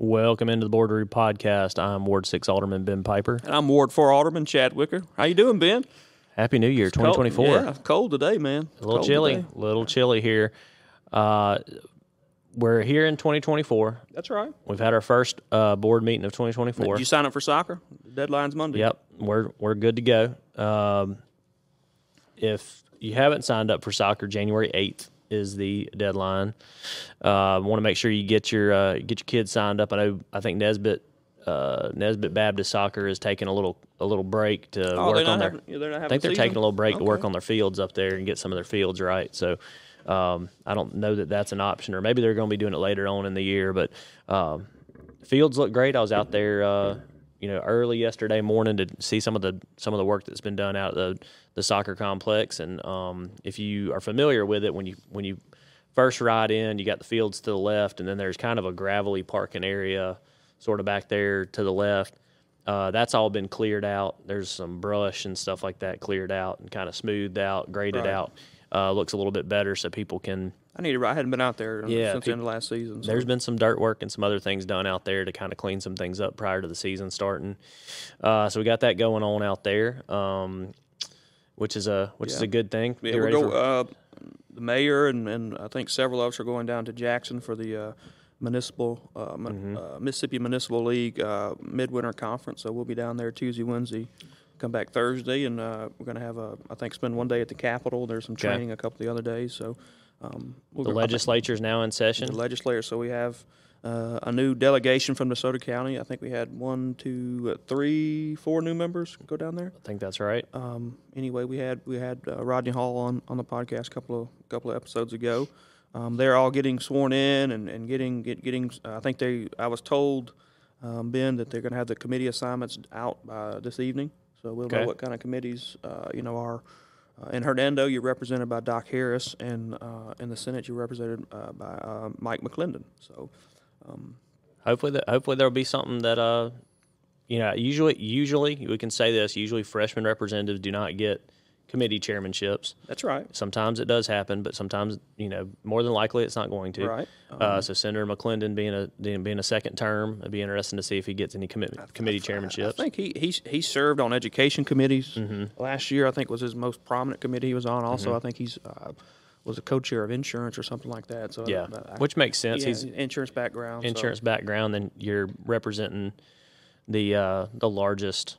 Welcome into the Boardroom Podcast. I'm Ward 6 Alderman Ben Piper. And I'm Ward 4 Alderman Chad Wicker. How you doing, Ben? Happy New Year, 2024. Cold. Yeah, cold today, man. A little chilly here. We're here in 2024. That's right. We've had our first board meeting of 2024. Did you sign up for soccer? Deadline's Monday. Yep, we're good to go. If you haven't signed up for soccer, January 8th is the deadline. Want to make sure you get your kids signed up. I think Nesbitt Baptist Soccer is taking a little break to work on their. I think they're taking a little break to work on their fields up there and get some of their fields right. So I don't know that that's an option, or maybe they're going to be doing it later on in the year. But fields look great. I was out there, early yesterday morning to see some of the work that's been done out at the soccer complex. And if you are familiar with it, when you first ride in, you got the fields to the left, and then there's kind of a gravelly parking area sort of back there to the left. That's all been cleared out. There's some brush and stuff like that cleared out and kind of smoothed out, graded out. Looks a little bit better so people can. I hadn't been out there since the end of last season. So. There's been some dirt work and some other things done out there to kind of clean some things up prior to the season starting. So we got that going on out there, which is a good thing. Yeah, the mayor and I think several of us are going down to Jackson for the Mississippi Municipal League Midwinter Conference. So we'll be down there Tuesday, Wednesday. Come back Thursday, and we're going to have spend one day at the Capitol. There's some training a couple of the other days. So the legislature is now in session. The legislature. So we have a new delegation from DeSoto County. I think we had 1, 2, 3, 4 new members go down there. I think that's right. Anyway, we had Rodney Hall on the podcast a couple of episodes ago. They're all getting sworn in and getting. I was told, Ben, that they're going to have the committee assignments out this evening. So we'll know what kind of committees, are. In Hernando, you're represented by Doc Harris, and in the Senate, you're represented by Mike McClendon. So hopefully there'll be something that, usually we can say this. Usually, freshman representatives do not get committee chairmanships. That's right. Sometimes it does happen, but sometimes, more than likely it's not going to. Right. So Senator McClendon being a second term, it'd be interesting to see if he gets any committee chairmanships. I think he served on education committees last year. I think was his most prominent committee he was on. Also, I think he's was a co-chair of insurance or something like that. So which makes sense. He's insurance background. Then you're representing the largest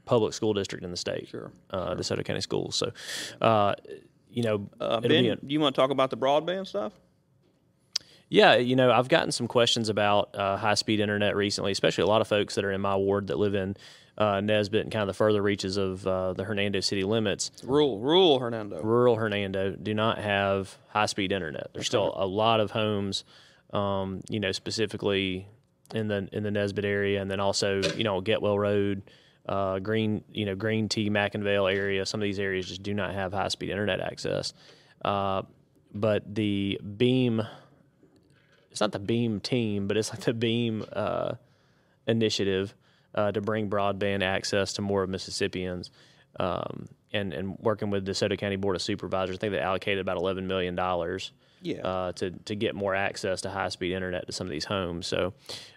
public school district in the state, DeSoto County Schools. So, Ben, do you want to talk about the broadband stuff? Yeah, I've gotten some questions about high-speed internet recently, especially a lot of folks that are in my ward that live in Nesbitt and kind of the further reaches of the Hernando city limits. Rural Hernando. Rural Hernando do not have high-speed internet. There's still a lot of homes, specifically in the Nesbitt area, and then also, Getwell Road, Green T, Mackinvale area. Some of these areas just do not have high-speed internet access. But the Beam, it's not the Beam team, but it's like the Beam initiative to bring broadband access to more of Mississippians. And working with the DeSoto County Board of Supervisors, I think they allocated about $11 million to get more access to high-speed internet to some of these homes. So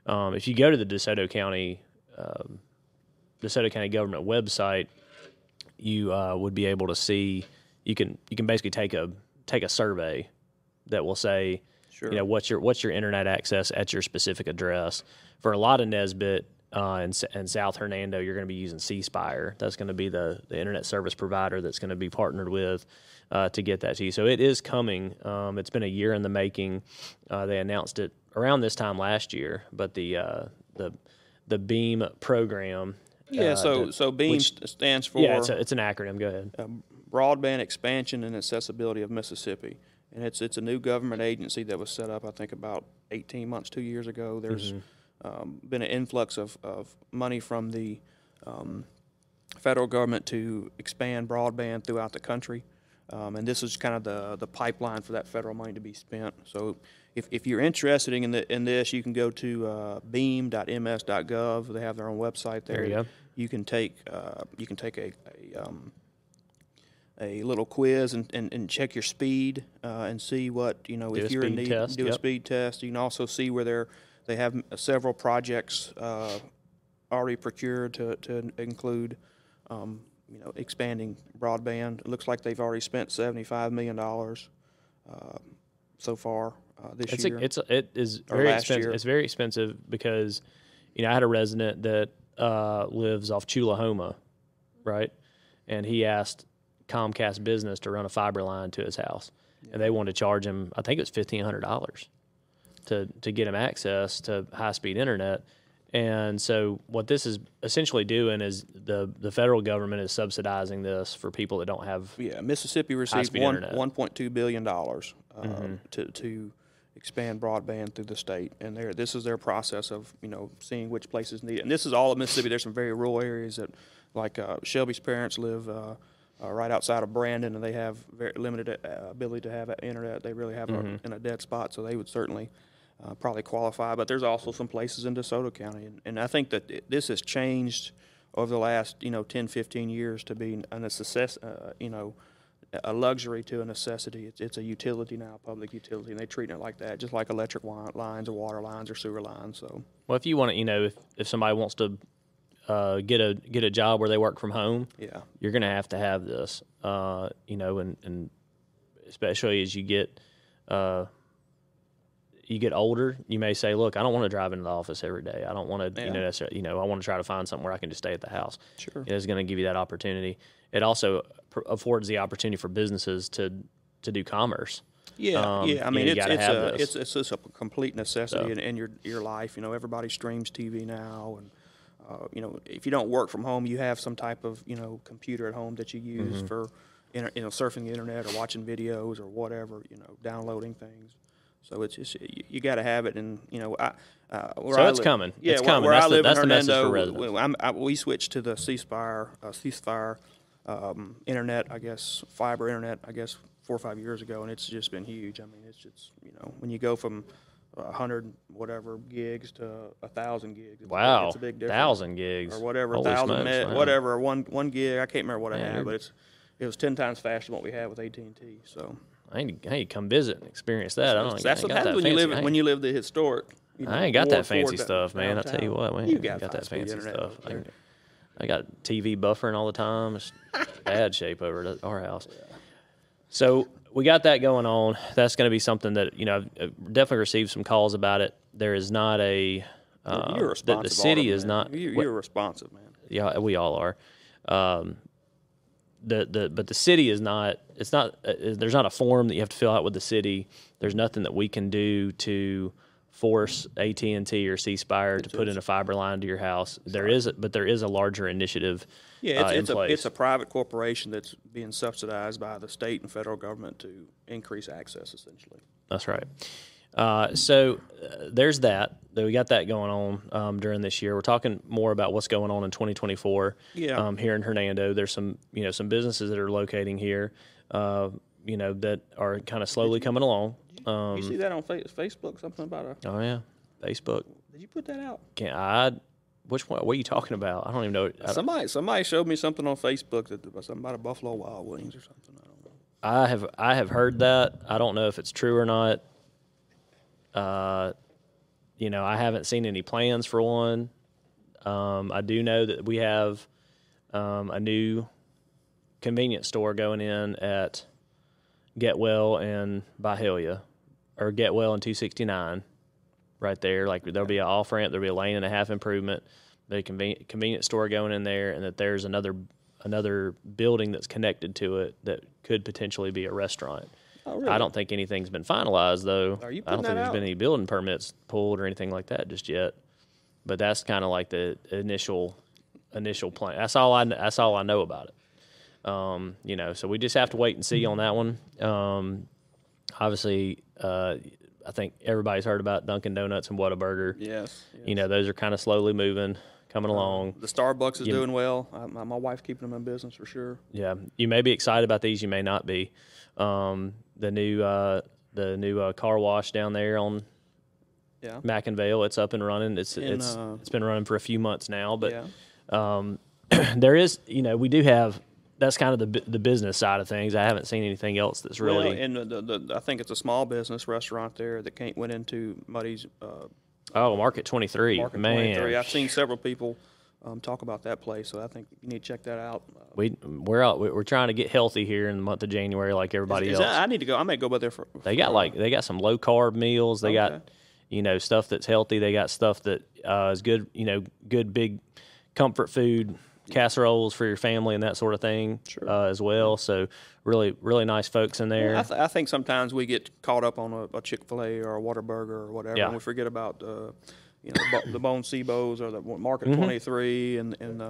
if you go to the DeSoto County government website, you would be able to see. You can basically take a survey that will say, what's your internet access at your specific address. For a lot of Nesbitt and South Hernando, you're going to be using C-Spire. That's going to be the internet service provider that's going to be partnered with to get that to you. So it is coming. It's been a year in the making. They announced it around this time last year, but the Beam program. So Beam stands for... Yeah, it's an acronym. Go ahead. Broadband Expansion and Accessibility of Mississippi. And it's a new government agency that was set up, I think, about 18 months, 2 years ago. There's been an influx of money from the federal government to expand broadband throughout the country. And this is kind of the pipeline for that federal money to be spent. So if you're interested in this, you can go to beam.ms.gov. They have their own website there. There you go. You can take a little quiz and check your speed and see what if you're in need. Do a speed test. You can also see where They have several projects already procured to include, expanding broadband. It looks like they've already spent $75 million so far this year. It is very expensive. It's very expensive because, I had a resident that lives off Chulahoma, right? And he asked Comcast Business to run a fiber line to his house, and they wanted to charge him, I think it was $1,500 to get him access to high-speed internet. And so what this is essentially doing is the federal government is subsidizing this for people that don't have Mississippi received $1.2 billion to expand broadband through the state, and this is their process of seeing which places need it. And this is all of Mississippi. There's some very rural areas that, like Shelby's parents live right outside of Brandon, and they have very limited ability to have internet. They really have in a dead spot, so they would certainly probably qualify. But there's also some places in DeSoto County, and I think that this has changed over the last 10, 15 years to be a luxury to a necessity. It's a utility now, a public utility, and they treat it like that, just like electric lines or water lines or sewer lines. So, well, if you want to, if somebody wants to get a job where they work from home, you're going to have this, and especially as you get older, you may say, look, I don't want to drive into the office every day. I don't want to, I want to try to find something where I can just stay at the house. Sure. It's going to give you that opportunity. It also affords the opportunity for businesses to do commerce. I mean, it's just a complete necessity in your life. Everybody streams TV now, and if you don't work from home, you have some type of computer at home that you use for surfing the internet or watching videos or whatever, downloading things. So it's just you got to have it, and coming. Yeah, it's coming. Where I live in Hernando, we switched to the ceasefire internet, I guess, fiber internet, 4 or 5 years ago, and it's just been huge. I mean, it's just when you go from 100 whatever gigs to 1,000 gigs. It's a big difference. 1,000 gigs or whatever, Holy 1,000 smokes, meg, man. whatever, one gig. I can't remember what I had, but it was 10 times faster than what we had with AT&T. So. I need to come visit and experience that. That's what happens when you live the historic. I ain't got that fancy stuff, man. I tell you what, man. You got that fancy stuff. There. I got TV buffering all the time. It's bad shape over at our house. So we got that going on. That's going to be something that I've definitely received some calls about it. There is not a you're responsive. The city is not. You're responsive, man. Yeah, we all are. But the city is not. It's not. There's not a form that you have to fill out with the city. There's nothing that we can do to force AT&T or C Spire to put in a fiber line to your house. There is a larger initiative. Yeah, it's a private corporation that's being subsidized by the state and federal government to increase access, essentially. That's right. So there's that. We got that going on during this year. We're talking more about what's going on in 2024. Yeah. Here in Hernando, there's some some businesses that are locating here. That are kind of slowly coming along. You see that on Facebook? Something about Oh yeah, Facebook. Did you put that out? Which one? What are you talking about? I don't even know. Somebody showed me something on Facebook something about a Buffalo Wild Wings or something. I don't know. I have heard that. I don't know if it's true or not. I haven't seen any plans for one. I do know that we have a new convenience store going in at Getwell and Byhalia, or Getwell and 269, right there. Like there'll be an off ramp, there'll be a lane and a half improvement, the convenience store going in there, and that there's another building that's connected to it that could potentially be a restaurant. Oh, really? I don't think anything's been finalized though. Are you I don't putting think that there's out? been any building permits pulled or anything like that just yet. But that's kind of like the initial plan. That's all I know about it. So we just have to wait and see on that one. Obviously, I think everybody's heard about Dunkin' Donuts and Whataburger. Yes. Those are kind of slowly coming along. The Starbucks is doing well. My wife's keeping them in business for sure. Yeah, you may be excited about these. You may not be. The new car wash down there on McInvale, it's up and running. It's been running for a few months now, but there is we do have. That's kind of the business side of things. I haven't seen anything else that's really. Well, and I think it's a small business restaurant there that went into Muddy's Oh, Market 23. Market Man. 23. I've seen several people talk about that place, so I think you need to check that out. We're trying to get healthy here in the month of January, like everybody else. I need to go. I may go by there for. They got some low carb meals. They got stuff that's healthy. They got stuff that is good. Good big comfort food casseroles for your family and that sort of thing as well. So really, really nice folks in there. Yeah, I think sometimes we get caught up on a Chick-fil-A or a Whataburger or whatever, and we forget about the Bone Sebos or the Market 23 and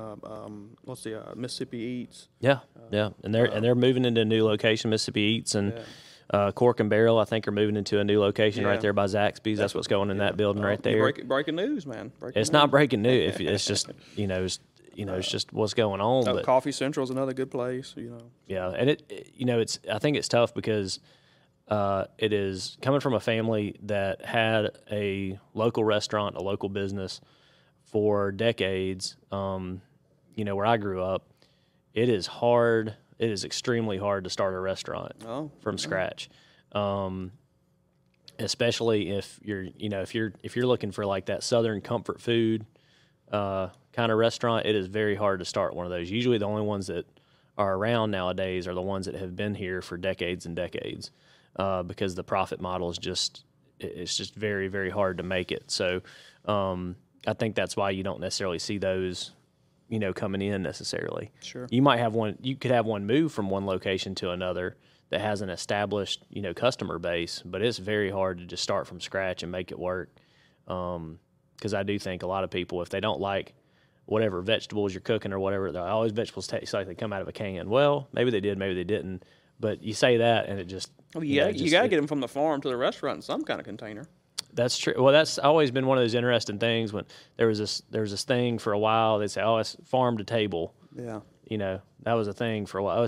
what's the Mississippi Eats. Yeah, and they're moving into a new location, Mississippi Eats, and Cork and Barrel I think are moving into a new location right there by Zaxby's. That's what's going in that building right there. Breaking news, man. It's not breaking news. It's just it's just what's going on. But Coffee Central is another good place. Yeah, and it's I think it's tough because it is coming from a family that had a local restaurant, a local business for decades. Where I grew up, it is hard. It is extremely hard to start a restaurant from scratch, especially if you're looking for like that Southern comfort food kind of restaurant. It is very hard to start one of those. Usually, the only ones that are around nowadays are the ones that have been here for decades and decades. Because the profit model is just very, very hard to make it. So I think that's why you don't necessarily see those, coming in necessarily. Sure. You could have one move from one location to another that has an established, customer base, but it's very hard to just start from scratch and make it work. Because I do think a lot of people, if they don't like whatever vegetables you're cooking or whatever, always vegetables taste like they come out of a can. Well, maybe they did, maybe they didn't. But you say that, and it just you got to get them from the farm to the restaurant in some kind of container. That's true. Well, that's always been one of those interesting things. When there was this thing for a while, they'd say, "Oh, it's farm to table." Yeah. That was a thing for a while.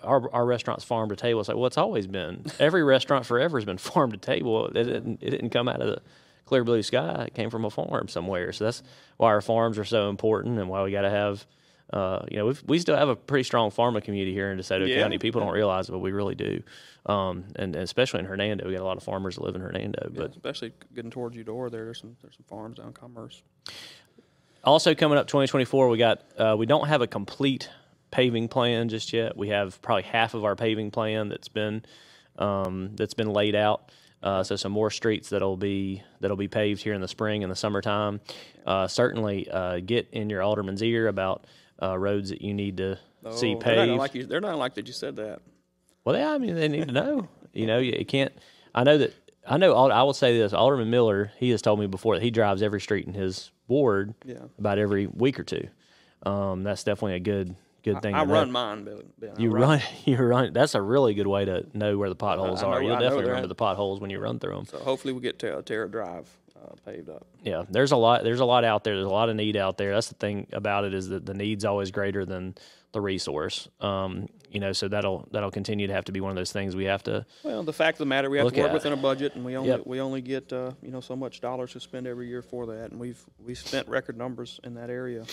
Our restaurant's farm to table. It's like, well, it's always been. Every restaurant forever has been farm to table. It didn't come out of the clear blue sky. It came from a farm somewhere. So that's why our farms are so important, and why we got to have. We still have a pretty strong farming community here in DeSoto County. People don't realize it, but we really do. And especially in Hernando, we got a lot of farmers that live in Hernando. But especially getting towards your door there's some farms down Commerce. Also coming up 2024, we don't have a complete paving plan just yet. We have probably half of our paving plan that's been laid out. So some more streets that'll be paved here in the spring and the summertime. Certainly get in your alderman's ear about roads that you need to see paved. They're not like that you said that. Well, they need to know. You can't. I will say this. Alderman Miller, he has told me before that he drives every street in his ward about every week or two. That's definitely a good thing. I run mine, Billy. You run. That's a really good way to know where the potholes are. You'll definitely remember the potholes when you run through them. So hopefully we get Terra Drive paved up. Yeah, there's a lot out there. There's a lot of need out there. That's the thing about it, is that the need's always greater than the resource. So that'll continue to have to be one of those things we have to. Well, the fact of the matter, we have to work within a budget, and we only get so much dollars to spend every year for that, and we've spent record numbers in that area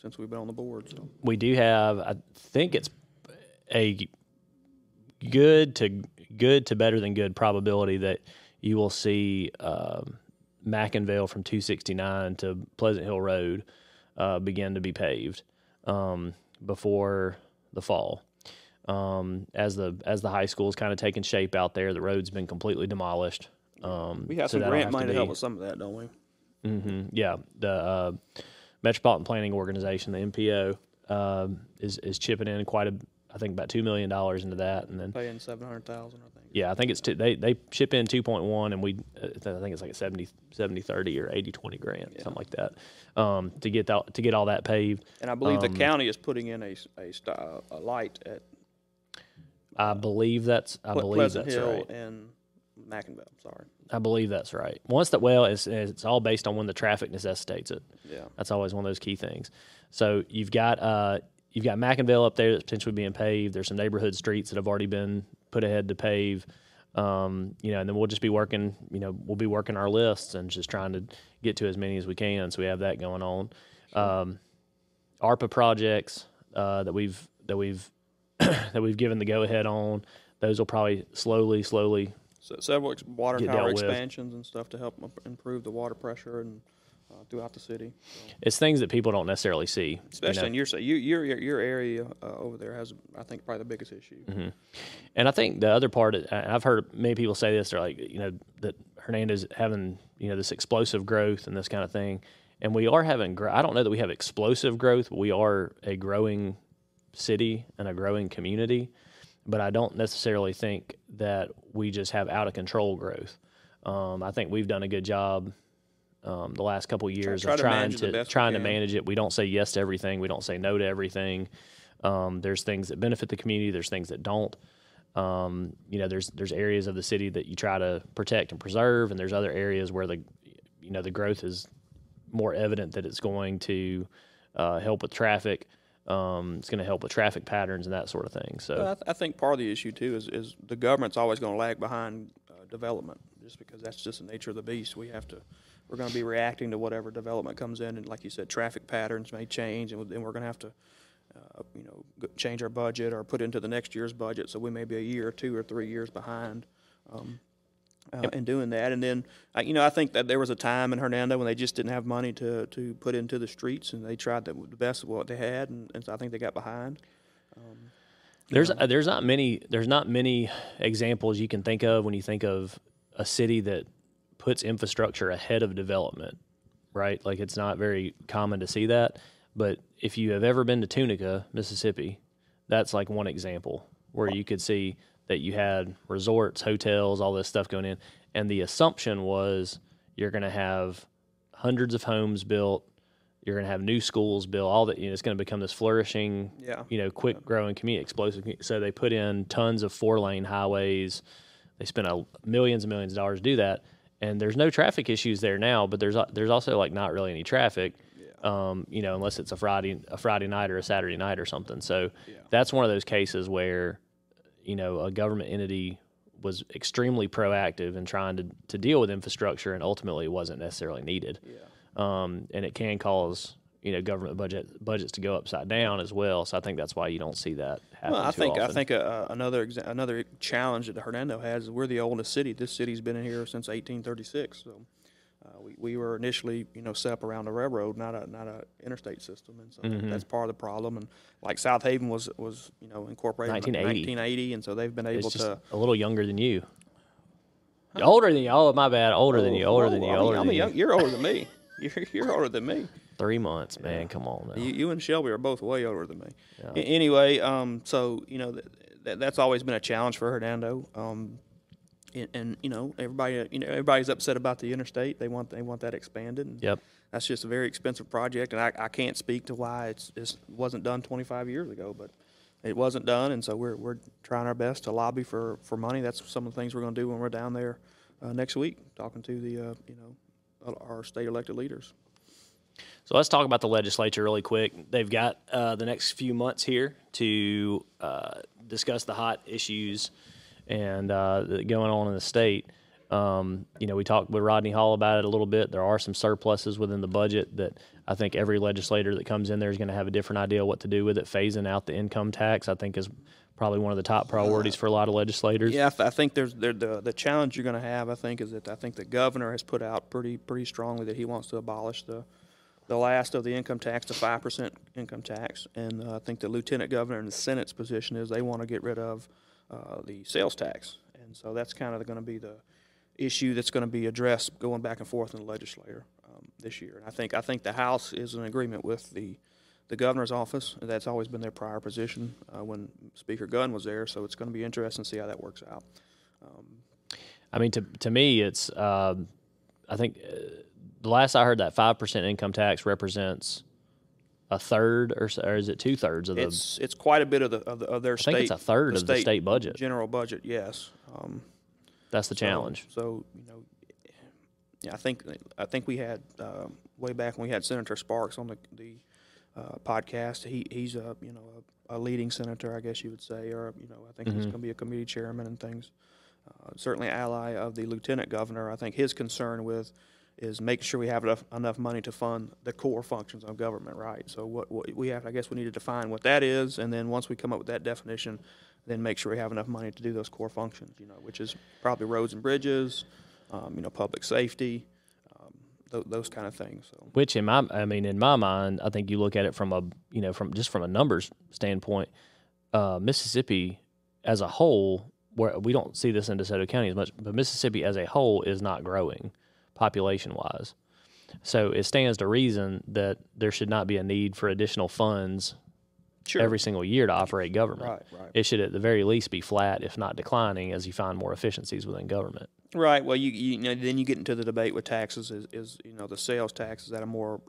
since we've been on the board. So. We do have, I think it's a good to better than good probability that you will see Mackinville from 269 to Pleasant Hill Road begin to be paved before the fall. As the high school is kind of taking shape out there, the road's been completely demolished. We have some grant money to help with some of that, don't we? Mm-hmm. Yeah, the Metropolitan Planning Organization, the MPO, is chipping in I think about $2 million into that, and then paying $700,000, I think. Yeah, I think it's they chip in 2.1, and I think it's like a 70-30 or 80-20 grant, something like that, to get all that paved. And I believe the county is putting in a light at. I believe that's Pleasant Hill right. And Mackinville. Sorry. I believe that's right. It's all based on when the traffic necessitates it. Yeah. That's always one of those key things. So you've got Mackinville up there that's potentially being paved. There's some neighborhood streets that have already been put ahead to pave. And then we'll just be working. We'll be working our lists and just trying to get to as many as we can. So we have that going on. ARPA projects that we've given the go ahead on. Those will probably slowly So several water get tower dealt with. expansions and stuff to help improve the water pressure and throughout the city. So, It's things that people don't necessarily see, especially in your area over there has, I think, probably the biggest issue. Mm-hmm. And I think the other part, I've heard many people say this, they're like, that Hernando's having, this explosive growth and this kind of thing. And we are having, I don't know that we have explosive growth, but we are a growing city and a growing community. But I don't necessarily think that we just have out of control growth. I think we've done a good job the last couple of years of trying to manage it. We don't say yes to everything. We don't say no to everything. There's things that benefit the community. There's things that don't. There's areas of the city that you try to protect and preserve, and there's other areas where the growth is more evident that it's going to help with traffic. It's going to help with traffic patterns and that sort of thing. So well, I think part of the issue too is the government's always going to lag behind development, just because that's just the nature of the beast. We're going to be reacting to whatever development comes in, and like you said, traffic patterns may change, and we're going to have to change our budget or put into the next year's budget. So we may be a year or 2 or 3 years behind. In doing that. And then, I think that there was a time in Hernando when they just didn't have money to put into the streets, and they tried the best of what they had, and so I think they got behind. There's not many examples you can think of when you think of a city that puts infrastructure ahead of development, right? Like, it's not very common to see that. But if you have ever been to Tunica, Mississippi, that's like one example where you could see that you had resorts, hotels, all this stuff going in. And the assumption was you're going to have hundreds of homes built, you're going to have new schools built, all that, it's going to become this flourishing, quick growing community, explosive community. So they put in tons of 4-lane highways. They spent millions and millions of dollars to do that. And there's no traffic issues there now, but there's also like not really any traffic. Unless it's a Friday night or a Saturday night or something. So that's one of those cases where a government entity was extremely proactive in trying to deal with infrastructure, and ultimately it wasn't necessarily needed. And it can cause government budgets to go upside down as well. So I think that's why you don't see that happen. Well, I think another challenge that Hernando has is we're the oldest city. This city's been in here since 1836. So we were initially set up around a railroad, not a interstate system, and so that's part of the problem. And like South Haven was incorporated in 1980, and so they've been able to a little younger than you. Older than you. Oh, my bad. Older than you. You're older than me. You're older than me. 3 months, man. Come on now. You and Shelby are both way older than me. Yeah. Anyway, so that's always been a challenge for Hernando. And everybody's upset about the interstate. They want that expanded. And that's just a very expensive project, and I can't speak to why it wasn't done 25 years ago, but it wasn't done, and so we're trying our best to lobby for money. That's some of the things we're going to do when we're down there next week, talking to the our state elected leaders. So let's talk about the legislature really quick. They've got the next few months here to discuss the hot issues and going on in the state. We talked with Rodney Hall about it a little bit. There are some surpluses within the budget that I think every legislator that comes in there is going to have a different idea what to do with it. Phasing out the income tax, I think, is probably one of the top priorities for a lot of legislators. Yeah, I think the challenge you're going to have, I think, is that I think the governor has put out pretty strongly that he wants to abolish the last of the income tax, the 5% income tax, and I think the lieutenant governor and the Senate's position is they want to get rid of the sales tax, and so that's kind of going to be the issue that's going to be addressed going back and forth in the legislature this year. And I think the House is in agreement with the governor's office. That's always been their prior position when Speaker Gunn was there, so it's going to be interesting to see how that works out. To me, it's I think the last I heard that 5% income tax represents a third, or is it 2/3 of the? It's quite a bit of their state. I think it's a third of the state budget. General budget, yes. That's the challenge. So I think we had way back when we had Senator Sparks on the podcast. He's a leading senator, I guess you would say, or I think he's going to be a committee chairman and things. Certainly, ally of the lieutenant governor. I think his concern is making sure we have enough money to fund the core functions of government, right? So what we have, I guess we need to define what that is, and then once we come up with that definition, then make sure we have enough money to do those core functions, which is probably roads and bridges, public safety, those kind of things. So. Which in my mind, I think you look at it from a numbers standpoint, Mississippi as a whole, where we don't see this in DeSoto County as much, but Mississippi as a whole is not growing population-wise. So it stands to reason that there should not be a need for additional funds every single year to operate government. Right. It should at the very least be flat, if not declining, as you find more efficiencies within government. Right. Well, then you get into the debate with taxes. Is the sales tax, is that a more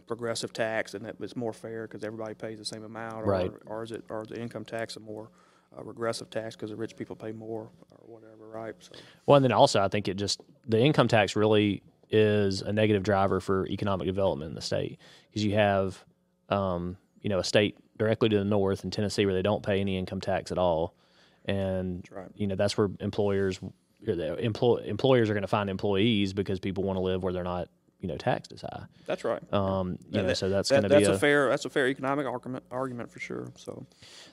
progressive tax, and that it's more fair because everybody pays the same amount, right? Or is the income tax a more regressive tax because the rich people pay more or whatever, right? So. Well, and then also I think the income tax really is a negative driver for economic development in the state, because you have a state directly to the north in Tennessee where they don't pay any income tax at all, and right. That's where employers are going to find employees because people want to live where they're not taxed as high. That's right. So that's going to be a fair economic argument for sure. So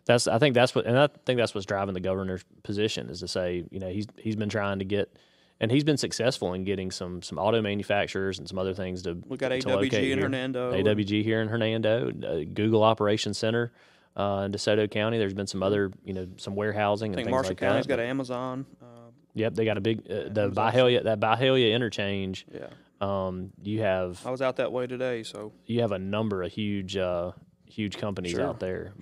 I think that's what's driving the governor's position, is to say he's been trying to get, and he's been successful in getting some auto manufacturers and some other things to. We got AWG in Hernando. AWG here in Hernando, Google Operations Center in DeSoto County. There's been some other some warehousing. I think and things Marshall like County's that. got Amazon. Yep, they got a big the Byhalia interchange. Yeah. You have. I was out that way today, so you have a number of huge companies out there,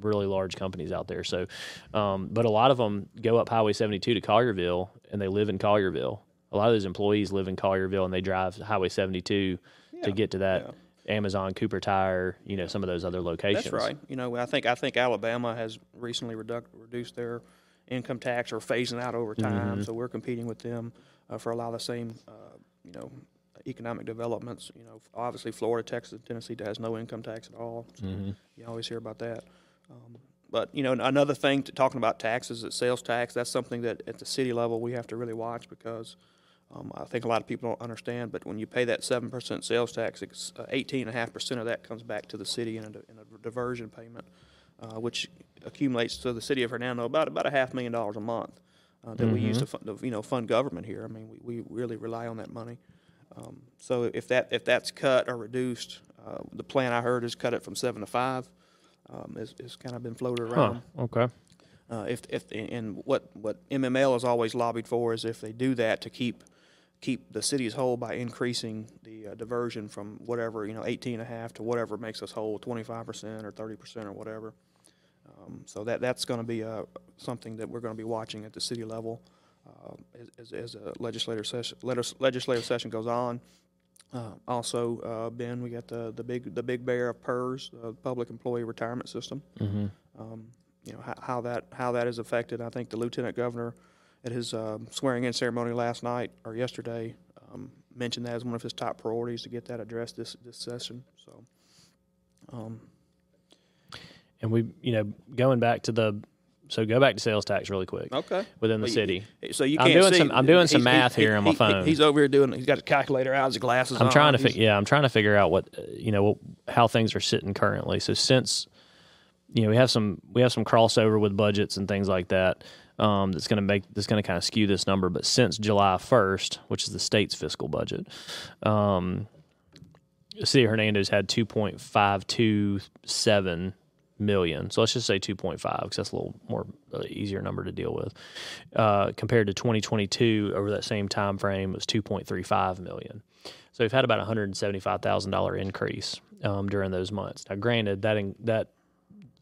really large companies out there. So, but a lot of them go up Highway 72 to Collierville, and they live in Collierville. A lot of those employees live in Collierville, and they drive Highway 72 to get to that Amazon, Cooper Tire, some of those other locations. That's right. I think Alabama has recently reduced their income tax or phasing out over time, Mm-hmm. so we're competing with them for a lot of the same, economic developments. Obviously Florida, Texas, and Tennessee has no income tax at all. So you always hear about that. But another thing talking about taxes is sales tax. That's something that at the city level we have to really watch, because I think a lot of people don't understand. But when you pay that 7% sales tax, 18.5% of that comes back to the city in a diversion payment, which accumulates to the city of Hernando about $500,000 a month that we use to fund government here. I mean, we really rely on that money. So if that's cut or reduced, the plan I heard is cut it from 7 to 5. It's kind of been floated around. Okay. And what MML has always lobbied for is if they do that, to keep the cities whole by increasing the diversion from whatever 18.5 to whatever makes us whole, 25% or 30% or whatever. So that's going to be something that we're going to be watching at the city level. As a legislative session goes on. Also, Ben, we got the big bear of PERS, the Public Employee Retirement System. Mm-hmm. How that is affected. I think the lieutenant governor at his swearing-in ceremony last night or yesterday mentioned that as one of his top priorities to get that addressed this session. So, and we go back to sales tax really quick. Okay. Within the city. So you can't I'm doing some math here on my phone. He's over here he's got a calculator out, his glasses on. I'm trying to figure out what how things are sitting currently. So since we have some crossover with budgets and things like that, that's going to kind of skew this number. But since July 1st, which is the state's fiscal budget, the city of Hernando's had $2.527 million. So let's just say 2.5, because that's a little more easier number to deal with. Compared to 2022, over that same time frame, it was 2.35 million. So we've had about $175,000 increase during those months. Now, granted, that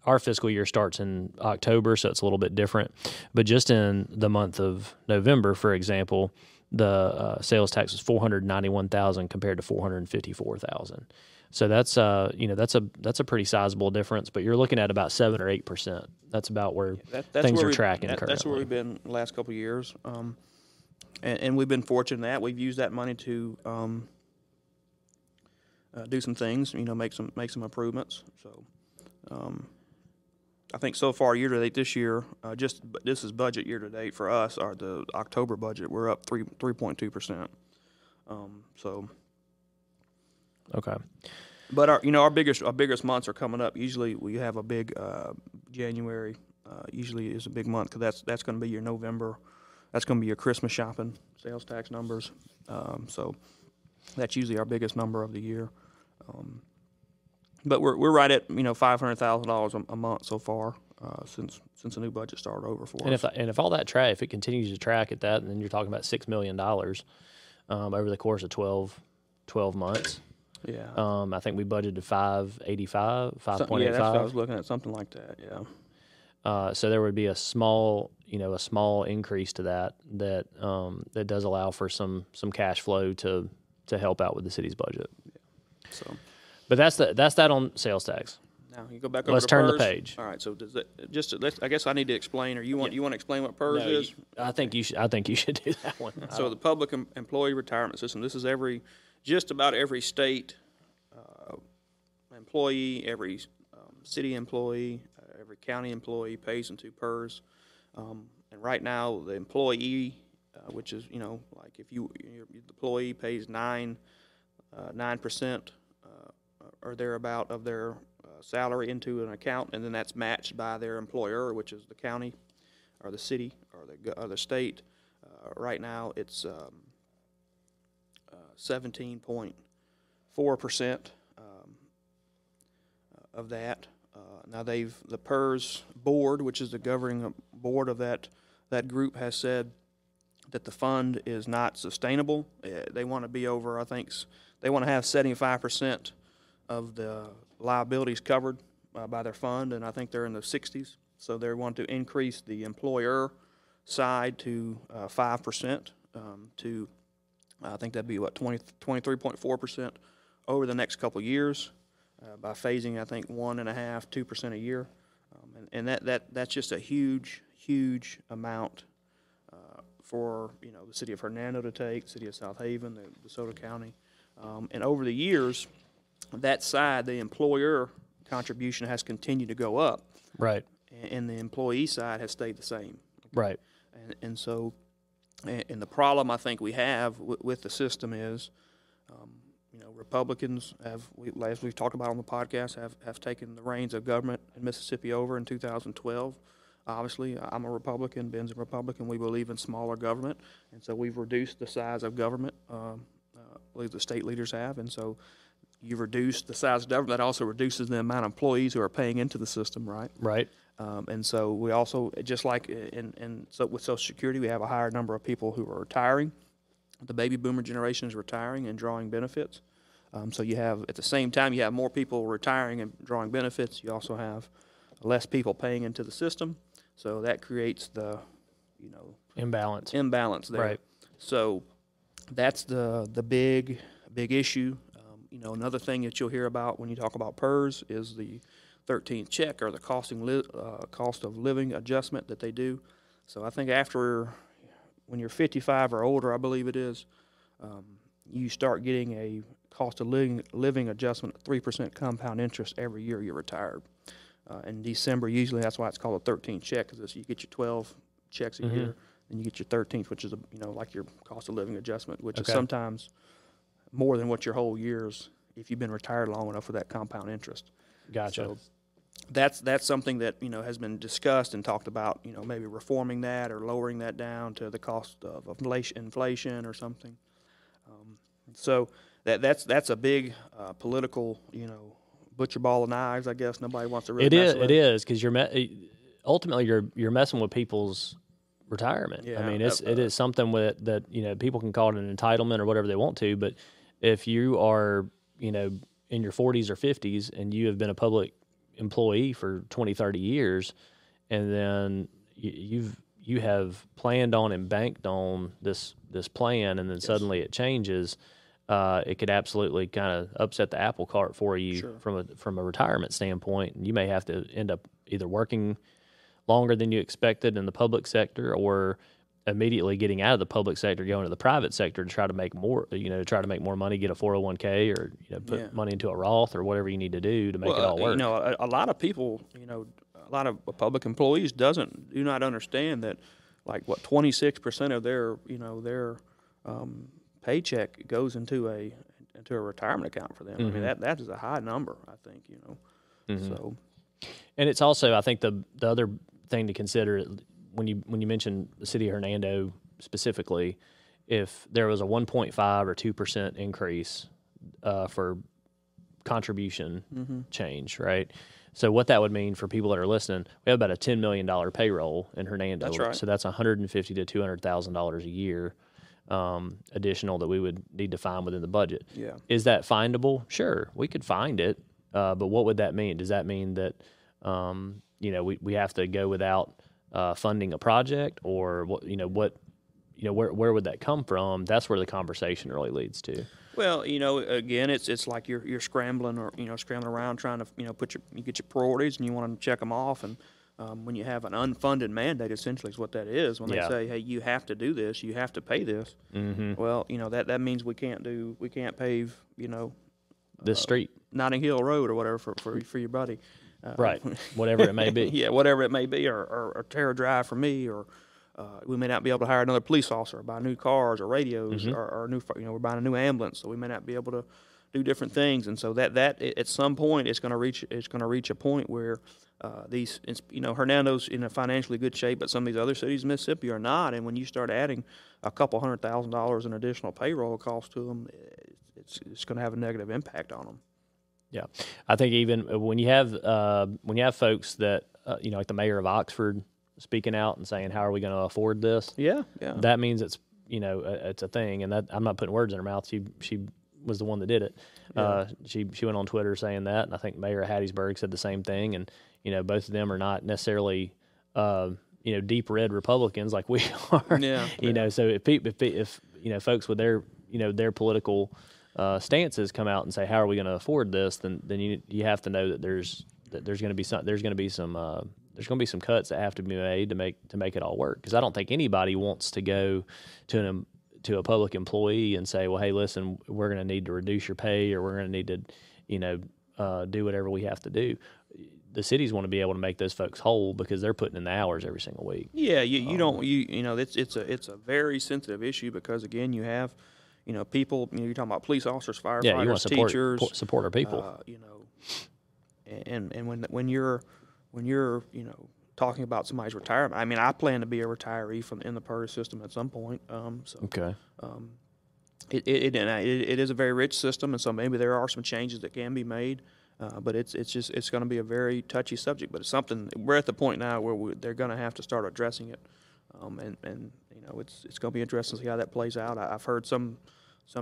our fiscal year starts in October, so it's a little bit different. But just in the month of November, for example, the sales tax was $491,000 compared to $454,000. So that's a pretty sizable difference. But you're looking at about 7 or 8%. That's about where things are tracking currently. That's where we've been the last couple of years, and we've been fortunate in that we've used that money to do some things. Make some improvements. So. I think so far year to date this year, this is budget year to date for us, or the October budget, we're up 3.2%. So. Okay. But our biggest months are coming up. Usually we have a big January usually is a big month because that's going to be your November. That's going to be your Christmas shopping sales tax numbers. So that's usually our biggest number of the year. But we're right at $500,000 a month so far since the new budget started over for us. If all that if it continues to track at that, then you're talking about $6 million over the course of 12 months. Yeah. I think we budgeted 5.85. Yeah, that's what I was looking at, something like that. Yeah. So there would be a small increase to that does allow for some cash flow to help out with the city's budget. Yeah. So, but that's that on sales tax. Now you go back over Let's to turn PERS. the page. All right. So does that I guess I need to explain, or you want to explain what PERS is? I think you should do that one. So the Public Employee Retirement System. This is just about every state employee, every city employee, every county employee pays into PERS. And right now, the employee, which is like if your employee pays 9% or thereabout of their salary into an account, and then that's matched by their employer, which is the county or the city or the state. Right now, it's 17.4% of that. Now the PERS board, which is the governing board of that group, has said that the fund is not sustainable. They want to be over, I think, they want to have 75% of the liabilities covered by their fund, and I think they're in the 60s. So they want to increase the employer side to 5%, to I think that'd be 23.4% over the next couple of years, by phasing, I think, 1.5–2% a year, and that's just a huge amount for the city of Hernando to take, city of South Haven, the DeSoto County, and over the years, that side, the employer contribution has continued to go up, right, and the employee side has stayed the same, right, and so, and the problem I think we have with the system is. Republicans as we've talked about on the podcast, have taken the reins of government in Mississippi over in 2012. Obviously, I'm a Republican, Ben's a Republican. We believe in smaller government, and so we've reduced the size of government. I believe the state leaders have, and so you reduce the size of government. That also reduces the amount of employees who are paying into the system, right? Right. And so we also, just like so with Social Security, we have a higher number of people who are retiring. The baby boomer generation is retiring and drawing benefits. So you have, at the same time, you have more people retiring and drawing benefits. You also have less people paying into the system. So that creates the, imbalance there. Right. So that's the big issue. Another thing that you'll hear about when you talk about PERS is the 13th check, or the cost of living adjustment that they do. So I think when you're 55 or older, I believe it is, you start getting a cost of living adjustment of 3% compound interest every year you're retired. In December, usually that's why it's called a 13th check, because you get your 12 checks a year, and you get your 13th, which is like your cost of living adjustment, which is sometimes more than what your whole year's if you've been retired long enough for that compound interest. Gotcha. So that's something that has been discussed and talked about. Maybe reforming that or lowering that down to the cost of inflation or something. So that's a big political butcher ball of knives. I guess nobody wants to really. It is because ultimately you're messing with people's retirement. Yeah, I mean, it is something that people can call it an entitlement or whatever they want to, but if you are in your 40s or 50s and you have been a public employee for 20-30 years, and then you have planned on and banked on this plan, and then suddenly it changes, it could absolutely kind of upset the apple cart for you from a retirement standpoint. And you may have to end up either working longer than you expected in the public sector, or immediately getting out of the public sector, going to the private sector to try to make more, try to make more money, get a 401k, or put money into a Roth or whatever you need to do to make it all work. A lot of people, a lot of public employees do not understand that, like, 26% of their paycheck goes into a retirement account for them. I mean, that is a high number, I think. So, and it's also, I think, the other thing to consider when you mention the city of Hernando specifically. If there was a 1.5 or 2% increase for contribution change, right? So what that would mean for people that are listening, we have about a $10 million payroll in Hernando. That's right. So that's $150,000 to $200,000 a year additional that we would need to find within the budget. Yeah. Is that findable? Sure, we could find it, but what would that mean? Does that mean that we have to go without funding a project, or where would that come from? That's where the conversation really leads to. Well, again, it's like you're scrambling around trying to you get your priorities and you want to check them off, and when you have an unfunded mandate, essentially is what that is. When they say, hey, you have to do this, you have to pay this. Mm-hmm. Well, that means we can't pave this street, Notting Hill Road or whatever for your buddy, right? Whatever it may be. Yeah, whatever it may be, or Terra Drive for me, or. We may not be able to hire another police officer, or buy new cars or radios, or new. We're buying a new ambulance, so we may not be able to do different things. And so that at some point it's going to reach a point where these Hernando's in a financially good shape, but some of these other cities in Mississippi are not. And when you start adding a couple $100,000 in additional payroll cost to them, it's going to have a negative impact on them. Yeah, I think even when you have folks that like the mayor of Oxford speaking out and saying, how are we going to afford this? Yeah. That means it's a thing, and that I'm not putting words in her mouth. She was the one that did it. Yeah. She went on Twitter saying that, and I think Mayor of Hattiesburg said the same thing. And both of them are not necessarily deep red Republicans like we are. Yeah. So if folks with their political stances come out and say, how are we going to afford this? Then you have to know that there's going to be some cuts that have to be made to make it all work. Because I don't think anybody wants to go to a public employee and say, well, hey, listen, we're going to need to reduce your pay, or we're going to need to do whatever we have to do. The cities want to be able to make those folks whole because they're putting in the hours every single week. Yeah, it's a very sensitive issue because again you have people, you're talking about police officers, firefighters, you want to teachers, support our people. And when you're talking about somebody's retirement, I mean, I plan to be a retiree in the PERS system at some point. Okay. It is a very rich system, and so maybe there are some changes that can be made. But it's going to be a very touchy subject. But it's something we're at the point now where they're going to have to start addressing it, and it's going to be interesting to see how that plays out. I've heard some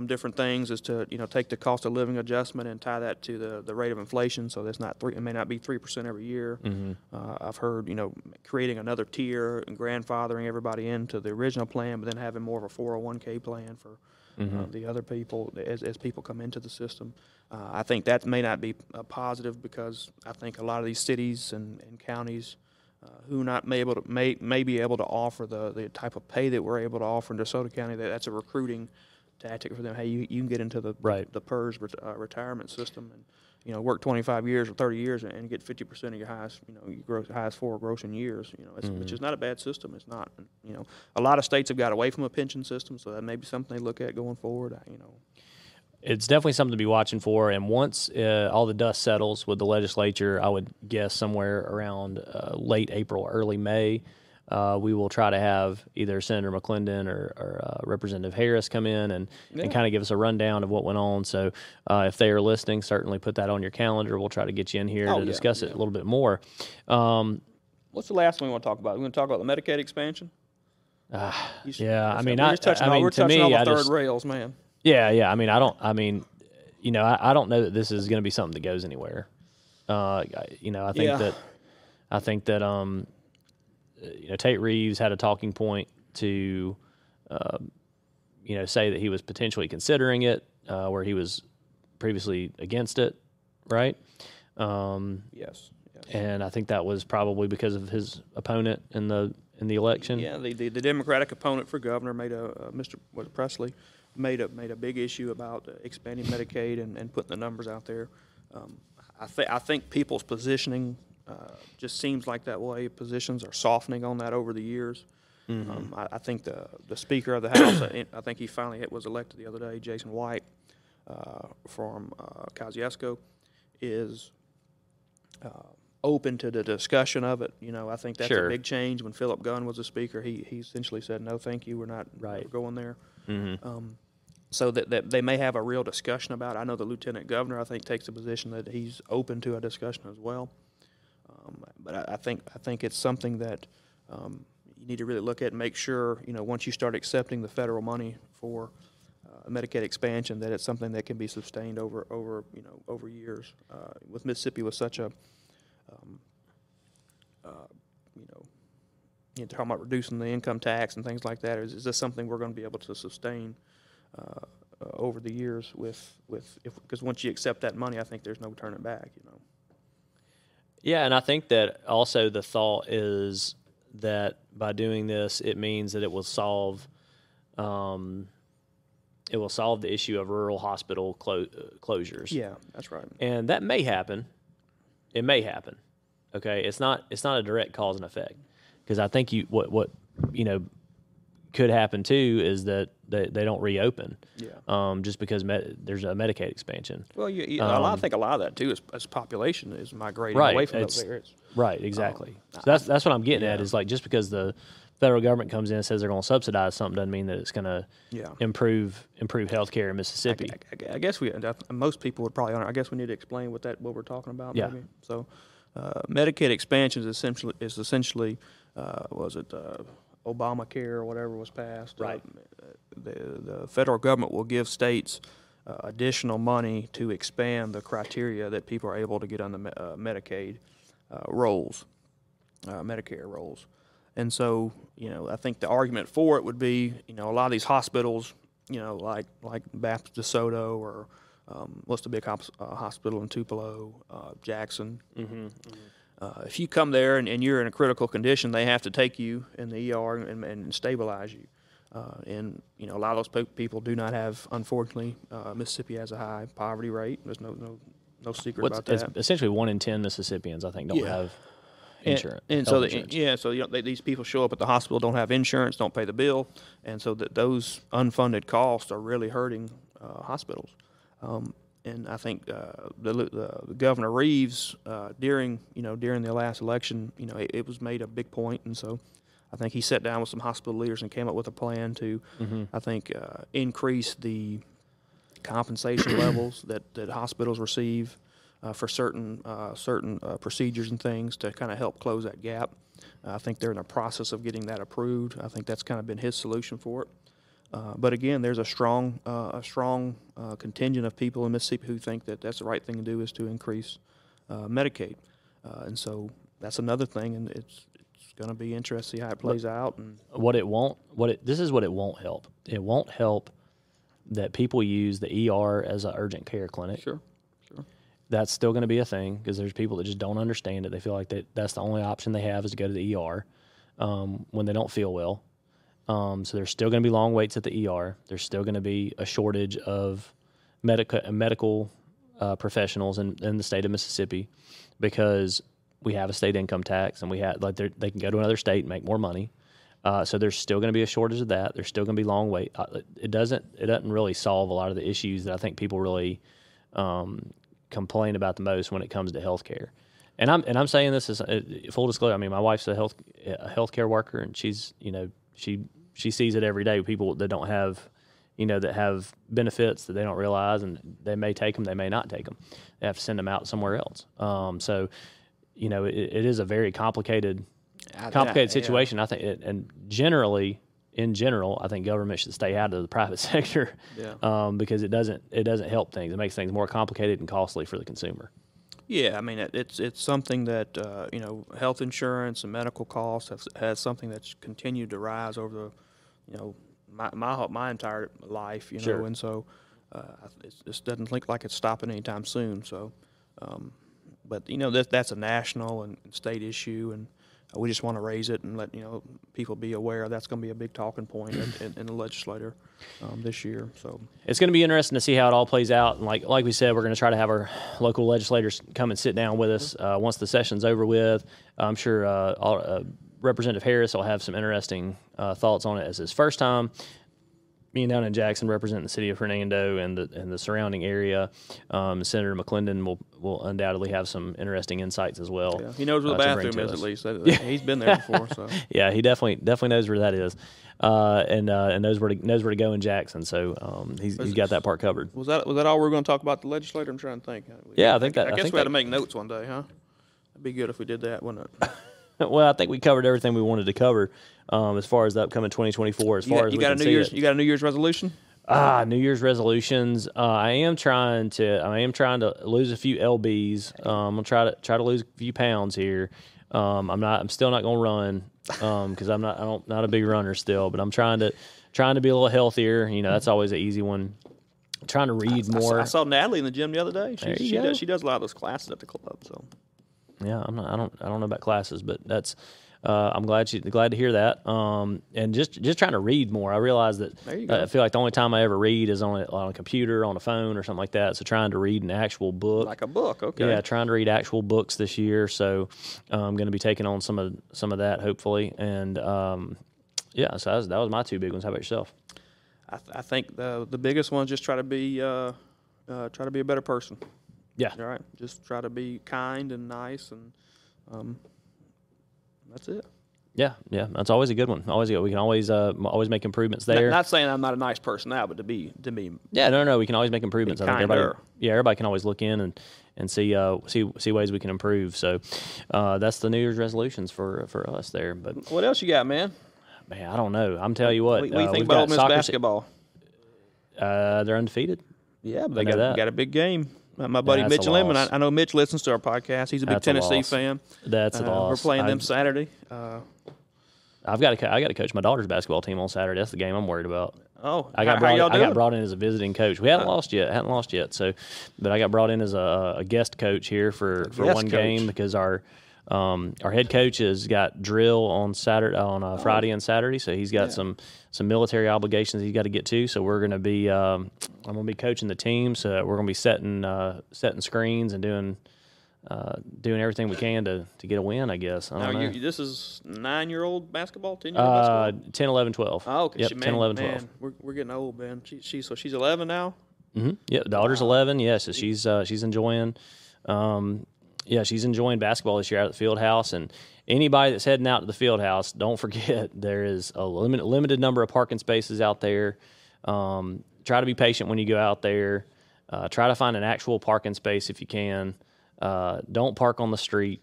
different things as to take the cost of living adjustment and tie that to the rate of inflation. So that's it may not be 3% every year. Mm-hmm. I've heard creating another tier and grandfathering everybody into the original plan, but then having more of a 401k plan for the other people as people come into the system. I think that may not be a positive because I think a lot of these cities and counties who may be able to offer the type of pay that we're able to offer in DeSoto County, that's a recruiting tactic for them. Hey, you can get into the PERS retirement system and work 25 years or 30 years and get 50% of your highest four grossing years. Which is not a bad system. It's not. A lot of states have got away from a pension system, so that may be something they look at going forward. It's definitely something to be watching for. And once all the dust settles with the legislature, I would guess somewhere around late April, early May, we will try to have either Senator McClendon or Representative Harris come in and kind of give us a rundown of what went on. So if they are listening, certainly put that on your calendar. We'll try to get you in here to discuss it a little bit more. What's the last one we want to talk about? We want to talk about the Medicaid expansion? We're touching all the third rails, man. Yeah. I mean, I don't know that this is going to be something that goes anywhere. I think that Tate Reeves had a talking point to, say that he was potentially considering it, where he was previously against it, right? Yes. And I think that was probably because of his opponent in the election. Yeah, the Democratic opponent for governor made Presley made a big issue about expanding Medicaid and putting the numbers out there. I think people's positioning just seems like that way. Positions are softening on that over the years. Mm-hmm. I think the Speaker of the House, I think he finally was elected the other day, Jason White from Kosciuszko, is open to the discussion of it. I think that's Sure. a big change. When Philip Gunn was the speaker, he essentially said, no, thank you, we're not going there. So that they may have a real discussion about it. I know the lieutenant governor, I think, takes the position that he's open to a discussion as well. But I think it's something that you need to really look at and make sure, once you start accepting the federal money for Medicaid expansion, that it's something that can be sustained over years. With Mississippi, with such a you're talking about reducing the income tax and things like that. Is this something we're going to be able to sustain over the years because once you accept that money, I think there's no turning back. Yeah, and I think that also the thought is that by doing this, it means that it will solve the issue of rural hospital closures. Yeah, that's right. And that may happen. It may happen. Okay, it's not a direct cause and effect, because I think what could happen too is that they don't reopen. Yeah. Just because there's a Medicaid expansion. Well, I think a lot of that too is population is migrating right. away from those areas. Right. Exactly. So that's what I'm getting at, is like, just because the federal government comes in and says they're going to subsidize something doesn't mean that it's going to improve health care in Mississippi. I guess most people would probably. I guess we need to explain what we're talking about. Yeah. Maybe. So, Medicaid expansion is essentially Obamacare or whatever was passed. Right. The federal government will give states additional money to expand the criteria that people are able to get on the Medicaid rolls, Medicare rolls. And so, I think the argument for it would be, a lot of these hospitals, like Baptist DeSoto or what's the big hospital in Tupelo, Jackson. Mm-hmm. If you come there and you're in a critical condition, they have to take you in the ER and stabilize you. And a lot of those people do not have, unfortunately, Mississippi has a high poverty rate. There's no secret about that. It's essentially 1 in 10 Mississippians, I think, don't have insurance. And so these people show up at the hospital, don't have insurance, don't pay the bill, and so those unfunded costs are really hurting hospitals. And I think the Governor Reeves during the last election, it was made a big point, and so I think he sat down with some hospital leaders and came up with a plan to, I think, increase the compensation levels that hospitals receive for certain procedures and things to kind of help close that gap. I think they're in the process of getting that approved. I think that's kind of been his solution for it. But again, there's a strong contingent of people in Mississippi who think that that's the right thing to do, is to increase Medicaid, and so that's another thing, and it's going to be interesting to see how it plays out. And this is what it won't help. It won't help that people use the ER as an urgent care clinic. Sure. That's still going to be a thing, because there's people that just don't understand it. They feel like that's the only option they have is to go to the ER when they don't feel well. So there's still going to be long waits at the ER. There's still going to be a shortage of medical professionals in the state of Mississippi, because we have a state income tax, and they can go to another state and make more money. So there's still going to be a shortage of that. There's still going to be long wait. It doesn't really solve a lot of the issues that I think people really complain about the most when it comes to healthcare. And I'm saying this as full disclosure. I mean, my wife's a healthcare worker, and she's she sees it every day. People that don't have, that have benefits that they don't realize, and they may take them, they may not take them. They have to send them out somewhere else. So, it is a very complicated situation. I think, and in general, I think government should stay out of the private sector, because it doesn't help things. It makes things more complicated and costly for the consumer. Yeah, I mean, it's something that health insurance and medical costs has something that's continued to rise over the my entire life, Sure. And so it doesn't look like it's stopping anytime soon. So, but that's a national and state issue, and we just want to raise it and let people be aware that's going to be a big talking point in the legislature this year. So it's going to be interesting to see how it all plays out. And like we said, we're going to try to have our local legislators come and sit down with us once the session's over with. I'm sure Representative Harris will have some interesting thoughts on it as his first time. being down in Jackson, representing the city of Hernando and the surrounding area, Senator McClendon will undoubtedly have some interesting insights as well. Yeah, he knows where the bathroom is, at least. He's been there before. So yeah, he definitely knows where that is, and knows where to go in Jackson. So he's got that part covered. Was that all we were going to talk about the legislature? I'm trying to think. Yeah, I think that. I guess we had to make notes one day, huh? It'd be good if we did that, wouldn't it? Well, I think we covered everything we wanted to cover as far as the upcoming 2024. You got a New Year's resolution? New Year's resolutions. I am trying to lose a few lbs. I'm gonna try to lose a few pounds here. I'm still not gonna run because I'm not a big runner still, but I'm trying to be a little healthier. You know, that's always an easy one. I'm trying to read more. I saw Natalie in the gym the other day. She does a lot of those classes at the club. So yeah, I don't know about classes, but that's. I'm glad to hear that. And just trying to read more. I realize that I feel like the only time I ever read is on a computer, on a phone, or something like that. So trying to read an actual book, like a book, okay. Yeah, trying to read actual books this year. So I'm going to be taking on some of that hopefully. And yeah, so that was my two big ones. How about yourself? I think the biggest one is just try to be a better person. Yeah. All right. Just try to be kind and nice, and that's it. Yeah, that's always a good one. We can always make improvements there. Not saying I'm not a nice person now, but to be. Yeah, no, we can always make improvements. I think everybody can always look in and see ways we can improve. So that's the New Year's resolutions for us there. But what else you got, man? Man, I don't know. I'm telling you what. What do you think about Ole Miss basketball? They're undefeated. Yeah, but they got a big game. My buddy Mitch Lemon, I know Mitch listens to our podcast. He's a big Tennessee fan. That's a loss. We're playing them Saturday. I got to coach my daughter's basketball team on Saturday. That's the game I'm worried about. Oh, I got brought in as a visiting coach. We hadn't lost yet. So, but I got brought in as a guest coach here for one game because our head coach has got drill on Friday and Saturday, so he's got some military obligations he's got to get to. So we're going to be I'm going to be coaching the team. So we're going to be setting screens and doing everything we can to get a win, I guess. I don't know. This is 9-year-old basketball, 10-year-old basketball? 10, 11, 12. Oh, okay. Yep, 10, 11, 12. We're getting old, man. She's 11 now? Mm-hmm. Yeah, daughter's 11. Yes, so she's enjoying. She's enjoying basketball this year out at the field house. And anybody that's heading out to the field house, don't forget there is a limited number of parking spaces out there. Try to be patient when you go out there. Try to find an actual parking space if you can. Don't park on the street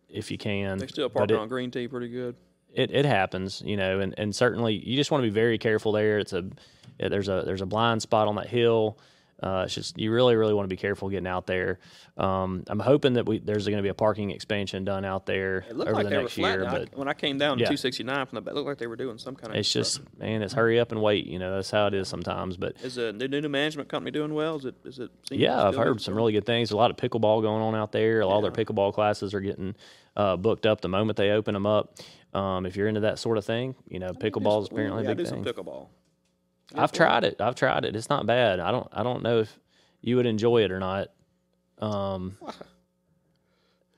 if you can. They still parking on green tea pretty good. It happens, you know, and certainly you just want to be very careful there. There's a blind spot on that hill. It's just you really want to be careful getting out there. I'm hoping that there's going to be a parking expansion done out there over the next year. But when I came down to 269 from the back, it looked like they were doing some kind of. It's just it's hurry up and wait. You know, that's how it is sometimes. But is the new management company doing well? Is it? Yeah, I've heard some really good things. A lot of pickleball going on out there. A lot of their pickleball classes are getting booked up the moment they open them up. If you're into that sort of thing, you know, pickleball is apparently a big thing. Some pickleball. I've tried it. It's not bad. I don't know if you would enjoy it or not. I don't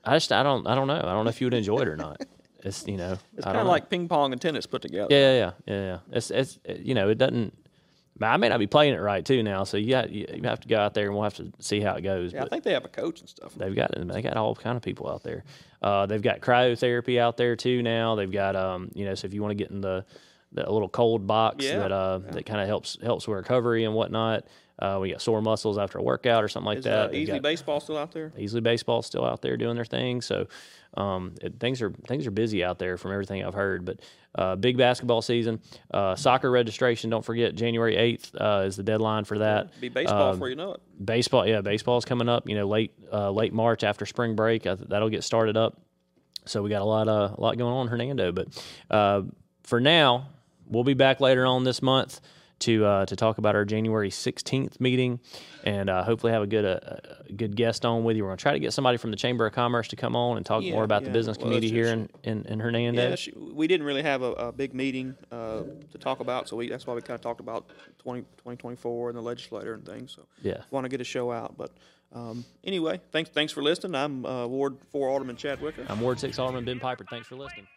know. I don't know if you would enjoy it or not. It's it's kind of like ping pong and tennis put together. Yeah. It's it doesn't. I may not be playing it right too now, so you have to go out there and we'll have to see how it goes. Yeah, I think they have a coach and stuff. They got all kind of people out there. They've got cryotherapy out there too now. They've got so if you want to get in the little cold box that kind of helps with recovery and whatnot. We got sore muscles after a workout or something like that. Easily Baseball still out there? Easily Baseball still out there doing their thing. So things are busy out there from everything I've heard. But big basketball season. Soccer registration, don't forget, January 8th is the deadline for that. It'll be baseball before you know it. Baseball's coming up. Late March after spring break. That'll get started up. So we got a lot going on in Hernando. But for now, we'll be back later on this month to talk about our January 16th meeting, and hopefully have a good guest on with you. We're going to try to get somebody from the Chamber of Commerce to come on and talk more about the business community here in Hernando. Yeah, we didn't really have a big meeting to talk about, so that's why we kind of talked about 2024 and the legislature and things. So want to get a show out, but anyway, thanks for listening. I'm Ward 4 Alderman Chad Wicker. I'm Ward 6 Alderman Ben Piper. Thanks for listening.